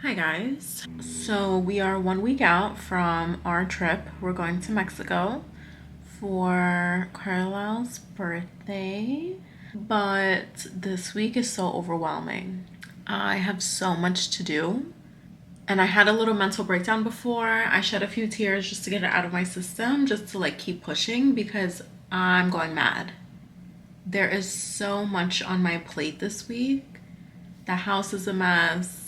Hi guys. So we are 1 week out from our trip. We're going to Mexico for Carlisle's birthday, but this week is so overwhelming. I have so much to do, and I had a little mental breakdown before. I shed a few tears just to get it out of my system, just to like keep pushing because I'm going mad. There is so much on my plate this week. The house is a mess.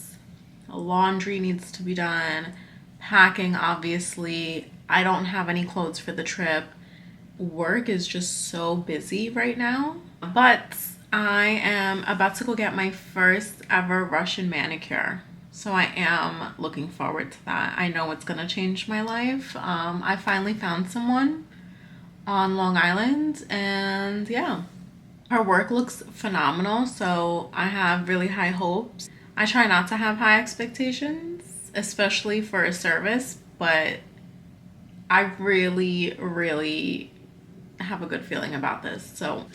Laundry needs to be done. Packing, obviously. I don't have any clothes for the trip. Work is just so busy right now. But I am about to go get my first ever Russian manicure. So I am looking forward to that. I know it's going to change my life. I finally found someone on Long Island, and yeah. Her work looks phenomenal, so I have really high hopes. I try not to have high expectations, especially for a service, but I really, really have a good feeling about this. So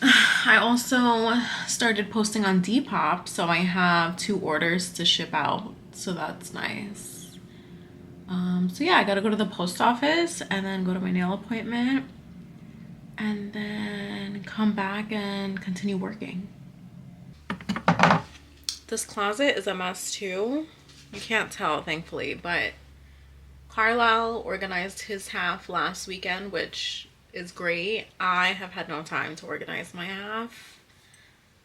I also started posting on Depop, so I have 2 orders to ship out, so that's nice. So yeah, I gotta go to the post office and then go to my nail appointment and then come back and continue working. This closet is a mess too. You can't tell, thankfully, but Carlisle organized his half last weekend, which is great. I have had no time to organize my half,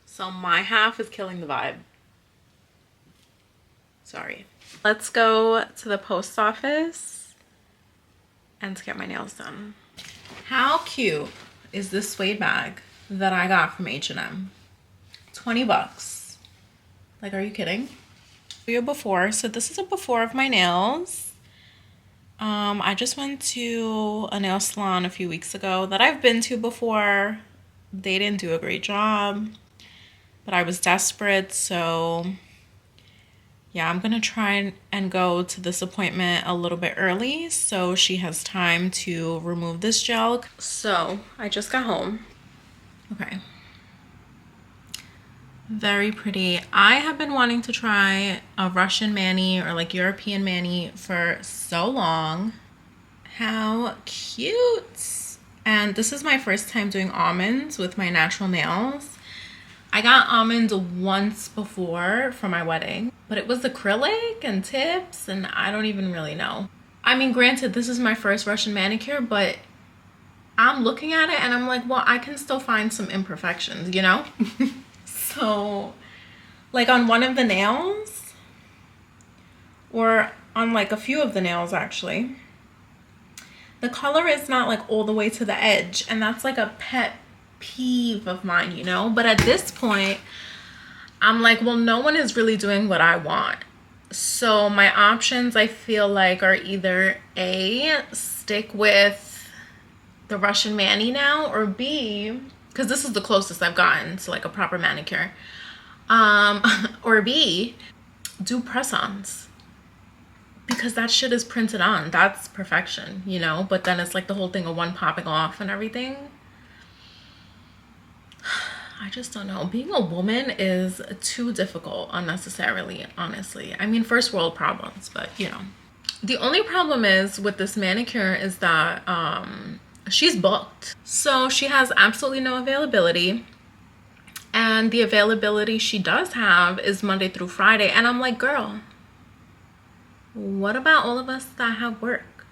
so my half is killing the vibe. Sorry. Let's go to the post office and to get my nails done. How cute is this suede bag that I got from H&M? 20 bucks. Like, are you kidding? Before, so this is a before of my nails. I just went to a nail salon a few weeks ago that I've been to before. They didn't do a great job, but I was desperate, so yeah, I'm gonna try and go to this appointment a little bit early so she has time to remove this gel. So I just got home. Okay. Very pretty. I have been wanting to try a Russian mani or like European mani for so long. How cute. And this is my first time doing almonds with my natural nails. I got almonds once before for my wedding, but it was acrylic and tips, and I don't even really know. I mean, granted, this is my first Russian manicure, but I'm looking at it and I'm like, well, I can still find some imperfections, you know? So, like on one of the nails, or on like a few of the nails actually, the color is not like all the way to the edge, and that's like a pet peeve of mine, you know? But at this point, I'm like, well, no one is really doing what I want. So my options, I feel like, are either A, stick with the Russian mani now, or B, because this is the closest I've gotten to like a proper manicure, or B, do press-ons, because that shit is printed on. That's perfection, you know? But then it's like the whole thing of one popping off and everything. I just don't know. Being a woman is too difficult unnecessarily, honestly. I mean, first world problems, but you know. The only problem is with this manicure is that she's booked. So she has absolutely no availability. And the availability she does have is Monday through Friday. And I'm like, girl, what about all of us that have work?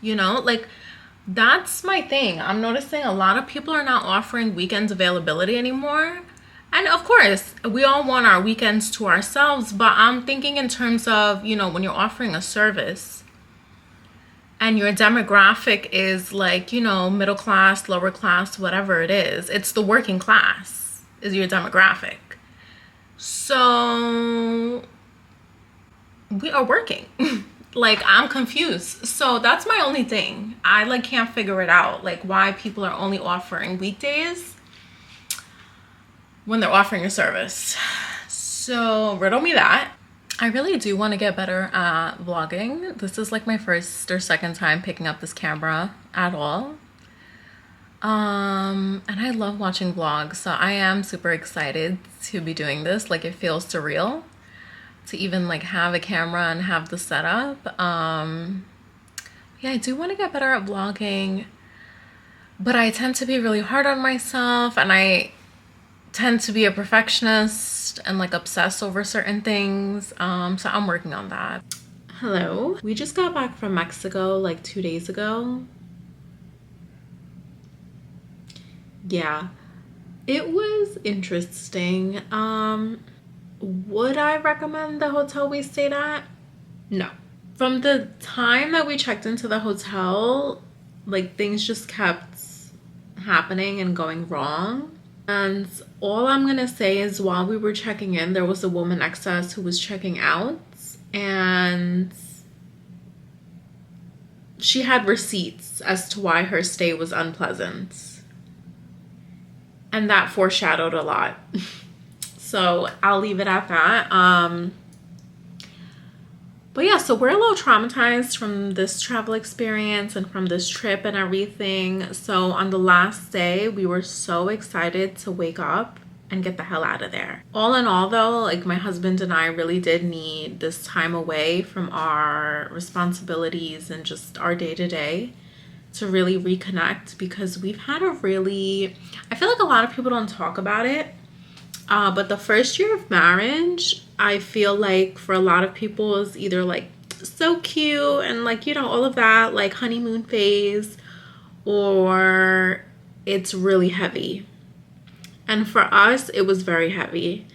You know, like, that's my thing. I'm noticing a lot of people are not offering weekends availability anymore. And of course, we all want our weekends to ourselves, but I'm thinking in terms of, you know, when you're offering a service and your demographic is like, you know, middle class, lower class, whatever it is, it's the working class is your demographic. So we are working. Like, I'm confused. So that's my only thing. I like can't figure it out, like why people are only offering weekdays when they're offering a service. So riddle me that. I really do want to get better at vlogging. This is like my first or second time picking up this camera at all. And I love watching vlogs, so I am super excited to be doing this. Like, it feels surreal. to even like have a camera and have the setup. Yeah, I do want to get better at vlogging, but I tend to be really hard on myself, and I tend to be a perfectionist and like obsess over certain things. So I'm working on that. Hello. We just got back from Mexico like 2 days ago. Yeah, it was interesting. Would I recommend the hotel we stayed at? No. From the time that we checked into the hotel, like things just kept happening and going wrong. And all I'm gonna say is while we were checking in, there was a woman next to us who was checking out, and she had receipts as to why her stay was unpleasant. And that foreshadowed a lot. So I'll leave it at that. But yeah, so we're a little traumatized from this travel experience and from this trip and everything. So on the last day, we were so excited to wake up and get the hell out of there. All in all though, like my husband and I really did need this time away from our responsibilities and just our day-to-day to really reconnect, because we've had a really, I feel like a lot of people don't talk about it, but the first year of marriage, I feel like for a lot of people is either like so cute and like, you know, all of that, like honeymoon phase, or it's really heavy. And for us, it was very heavy.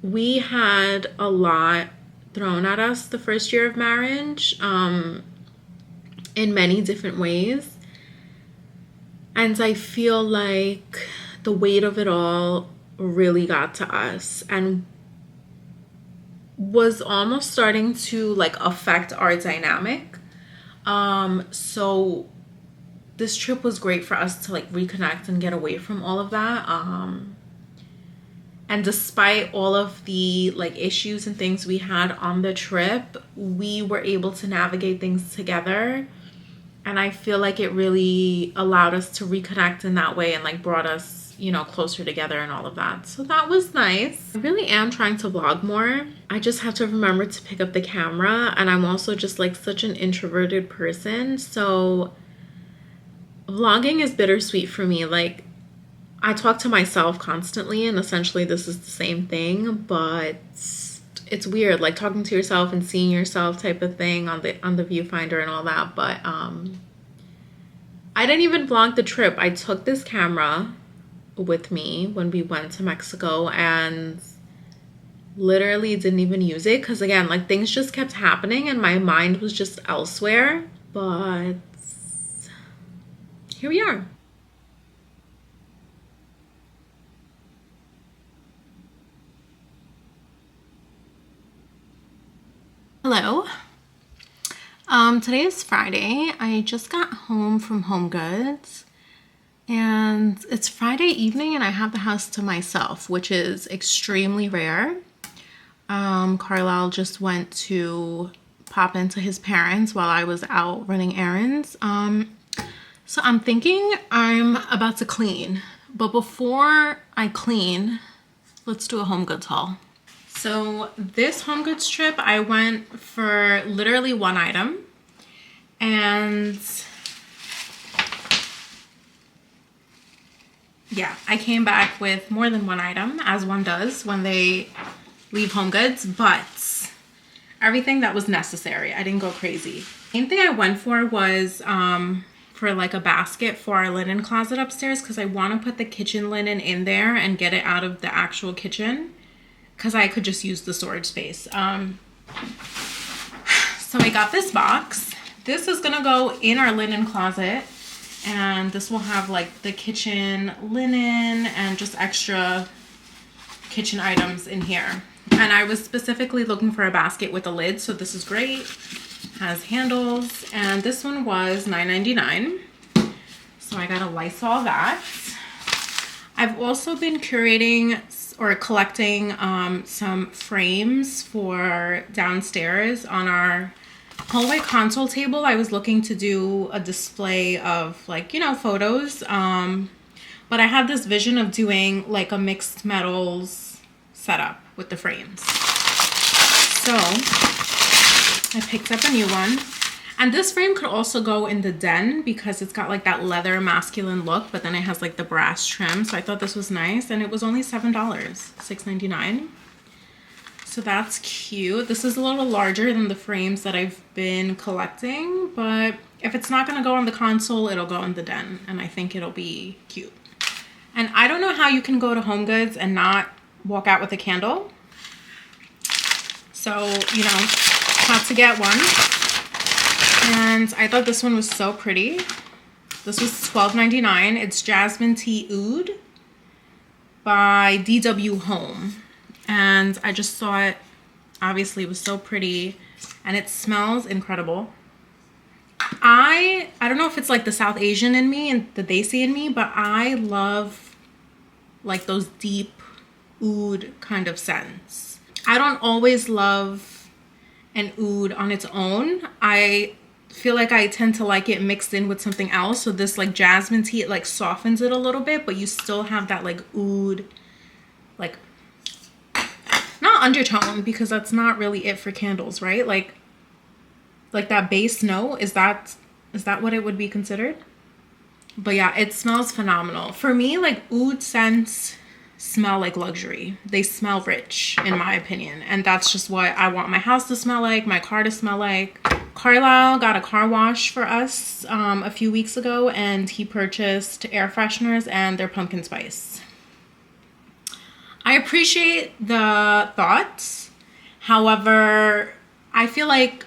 We had a lot thrown at us the first year of marriage, in many different ways. And I feel like the weight of it all really got to us and was almost starting to like affect our dynamic. So this trip was great for us to like reconnect and get away from all of that. And despite all of the like issues and things we had on the trip, we were able to navigate things together. And I feel like it really allowed us to reconnect in that way and like brought us, you know, closer together and all of that. So that was nice. I really am trying to vlog more. I just have to remember to pick up the camera. And I'm also just like such an introverted person. So vlogging is bittersweet for me. Like I talk to myself constantly, and essentially this is the same thing, but it's weird, like talking to yourself and seeing yourself type of thing on the viewfinder and all that. But I didn't even vlog the trip. I took this camera with me when we went to Mexico and literally didn't even use it because, again, like things just kept happening and my mind was just elsewhere. But here we are. Hello. Today is Friday. I just got home from HomeGoods, and it's Friday evening and I have the house to myself, which is extremely rare. Carlisle just went to pop into his parents while I was out running errands. So I'm thinking I'm about to clean, but before I clean, let's do a HomeGoods haul. So this HomeGoods trip, I went for literally one item, and yeah, I came back with more than one item, as one does when they leave HomeGoods, but everything that was necessary. I didn't go crazy. The main thing I went for was for like a basket for our linen closet upstairs, because I want to put the kitchen linen in there and get it out of the actual kitchen, because I could just use the storage space. So I got this box. This is gonna go in our linen closet, and this will have like the kitchen linen and just extra kitchen items in here. And I was specifically looking for a basket with a lid, so this is great. Has handles, and this one was $9.99. So I got a Lysol that. I've also been curating or collecting some frames for downstairs on our hallway console table. I was looking to do a display of like, you know, photos, but I had this vision of doing like a mixed metals setup with the frames. So I picked up a new one. And this frame could also go in the den because it's got like that leather masculine look, but then it has like the brass trim. So I thought this was nice, and it was only $7, $6.99. So that's cute. This is a little larger than the frames that I've been collecting, but if it's not gonna go on the console, it'll go in the den, and I think it'll be cute. And I don't know how you can go to HomeGoods and not walk out with a candle. So, you know, had to get one. And I thought this one was so pretty. This was $12.99. It's Jasmine Tea Oud by DW Home. And I just saw it. Obviously, it was so pretty. And it smells incredible. I don't know if it's like the South Asian in me and the Desi in me, but I love like those deep oud kind of scents. I don't always love an oud on its own. I feel like I tend to like it mixed in with something else. So this like jasmine tea, it like softens it a little bit, but you still have that like oud, like not undertone, because that's not really it for candles, right? Like that base note, is that what it would be considered? But yeah, it smells phenomenal. For me, like oud scents smell like luxury. They smell rich, in my opinion. And that's just what I want my house to smell like, my car to smell like. Carlisle got a car wash for us a few weeks ago, and he purchased air fresheners and their pumpkin spice. I appreciate the thoughts. However, I feel like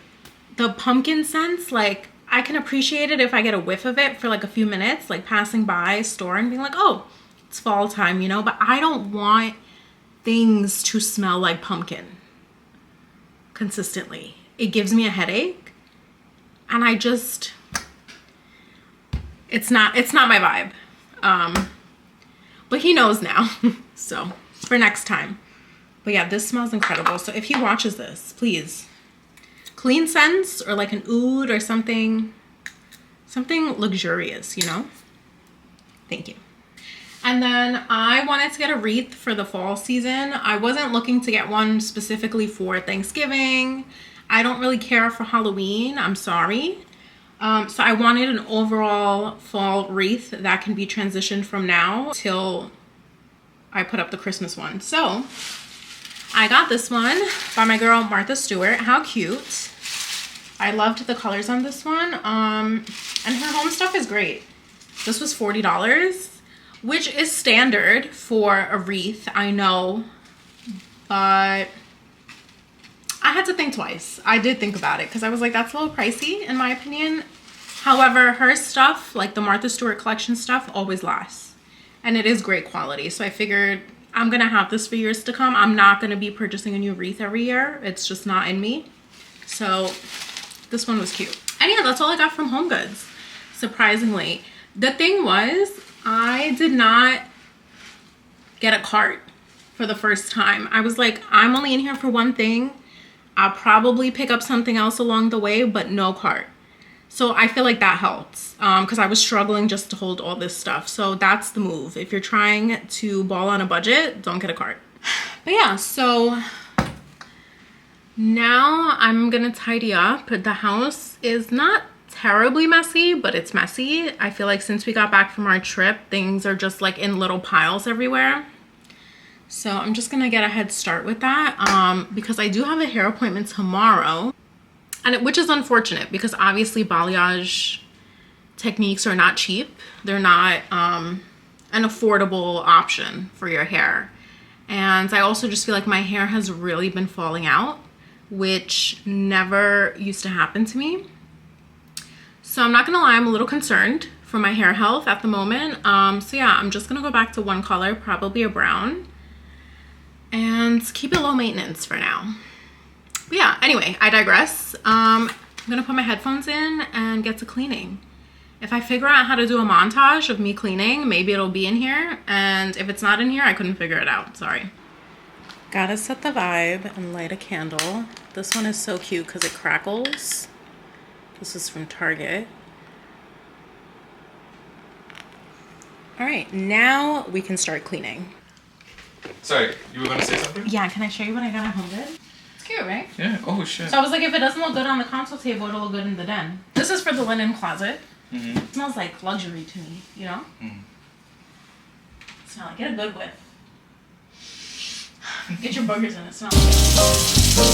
the pumpkin scents, like I can appreciate it if I get a whiff of it for like a few minutes, like passing by a store and being like, oh, it's fall time, you know, but I don't want things to smell like pumpkin consistently. It gives me a headache, and I just, it's not my vibe. But he knows now, so for next time. But yeah, this smells incredible. So if he watches this, please, clean scents or like an oud or something luxurious, you know? Thank you. And then I wanted to get a wreath for the fall season. I wasn't looking to get one specifically for Thanksgiving. I don't really care for Halloween, I'm sorry. So I wanted an overall fall wreath that can be transitioned from now till I put up the Christmas one. So I got this one by my girl Martha Stewart. How cute. I loved the colors on this one. And her home stuff is great. This was $40, which is standard for a wreath, I know, but I had to think twice. I did think about it because I was like, that's a little pricey in my opinion. However, her stuff, like the Martha Stewart collection stuff, always lasts. And it is great quality. So I figured I'm going to have this for years to come. I'm not going to be purchasing a new wreath every year. It's just not in me. So this one was cute. And yeah, that's all I got from HomeGoods, surprisingly. The thing was, I did not get a cart for the first time. I was like, I'm only in here for one thing. I'll probably pick up something else along the way, but no cart. So I feel like that helps because I was struggling just to hold all this stuff. So that's the move. If you're trying to ball on a budget, don't get a cart. But yeah, so now I'm gonna tidy up. The house is not terribly messy, but it's messy. I feel like since we got back from our trip, things are just like in little piles everywhere. So I'm just gonna get a head start with that because I do have a hair appointment tomorrow, and which is unfortunate because obviously balayage techniques are not cheap. They're not an affordable option for your hair. And I also just feel like my hair has really been falling out, which never used to happen to me. So I'm not gonna lie, I'm a little concerned for my hair health at the moment. So yeah, I'm just gonna go back to one color, probably a brown, and keep it low maintenance for now. But yeah, anyway, I digress. I'm gonna put my headphones in and get to cleaning. If I figure out how to do a montage of me cleaning, maybe it'll be in here. And if it's not in here, I couldn't figure it out, sorry. Gotta set the vibe and light a candle. This one is so cute because it crackles. This is from Target. All right, now we can start cleaning. Sorry, you were going to say something? Yeah, can I show you what I got at HomeGoods? It's cute, right? right? Yeah. Oh shit. So I was like, if it doesn't look good on the console table, it'll look good in the den. This is for the linen closet. Mm-hmm. It smells like luxury to me, you know? Smell like, get a good whiff. Get your burgers in it, smell like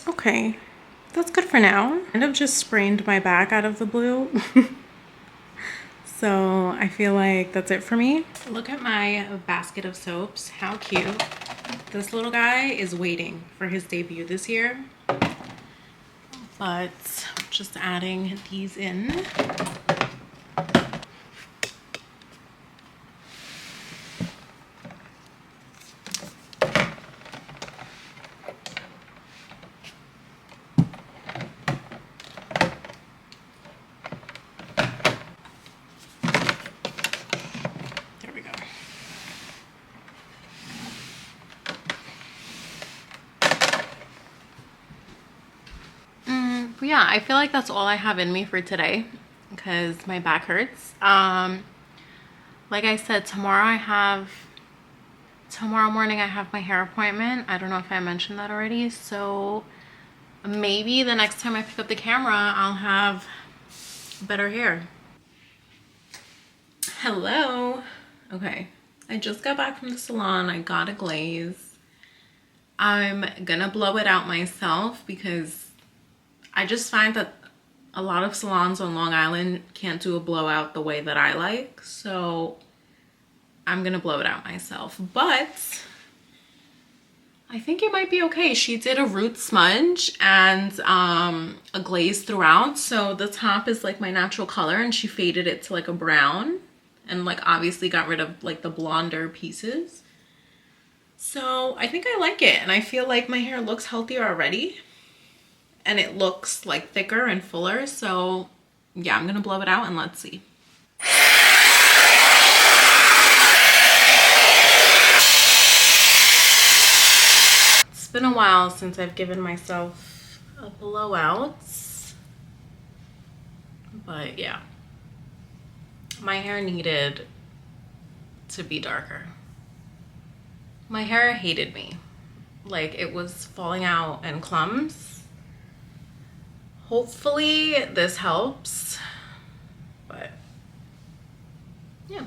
okay, that's good for now. I end up just sprained my back out of the blue. So I feel like that's it for me. Look at my basket of soaps. How cute. This little guy is waiting for his debut this year. But just adding these in. But yeah, I feel like that's all I have in me for today because my back hurts. Like I said, tomorrow morning I have my hair appointment. I don't know if I mentioned that already. So maybe the next time I pick up the camera, I'll have better hair. Hello. Okay, I just got back from the salon. I got a glaze. I'm gonna blow it out myself because I just find that a lot of salons on Long Island can't do a blowout the way that I like. So I'm gonna blow it out myself. But I think it might be okay. She did a root smudge and a glaze throughout. So the top is like my natural color and she faded it to like a brown and like obviously got rid of like the blonder pieces. So I think I like it and I feel like my hair looks healthier already. And it looks like thicker and fuller. So yeah, I'm gonna blow it out and let's see. It's been a while since I've given myself a blowout. But yeah, my hair needed to be darker. My hair hated me. Like it was falling out in clumps. Hopefully this helps, but yeah.